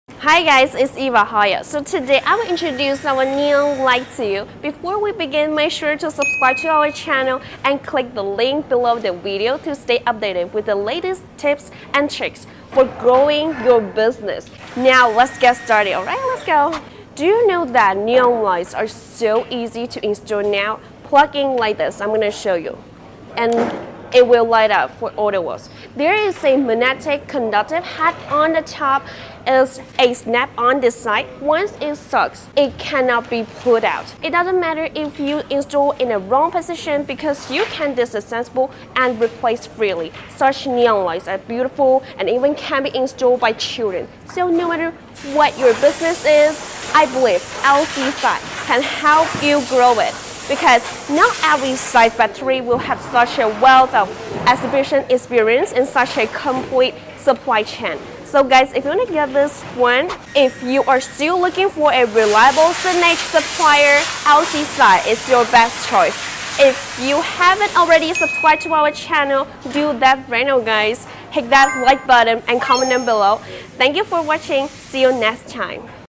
Hi guys, it's Eva Haya. So today I will introduce our neon light to you. Before we begin, make sure to subscribe to our channel and click the link below the video to stay updated with the latest tips and tricks for growing your business. Now let's get started, alright? Let's go. Do you know that neon lights are so easy to install now? Plug in like this, I'm going to show you. And it will light up for all the walls. There is a magnetic conductive hat on the top, is a snap on the side. Once it sucks, it cannot be pulled out. It doesn't matter if you install in a wrong position because you can disassemble and replace freely. Such neon lights are beautiful and even can be installed by children. So no matter what your business is, I believe lcsign can help you grow it. Because not every site factory will have such a wealth of exhibition experience in such a complete supply chain. So guys, if you want to get this one, if you are still looking for a reliable signage supplier, lcsign is your best choice. If you haven't already subscribed to our channel, do that right now guys. Hit that like button and comment down below. Thank you for watching. See you next time.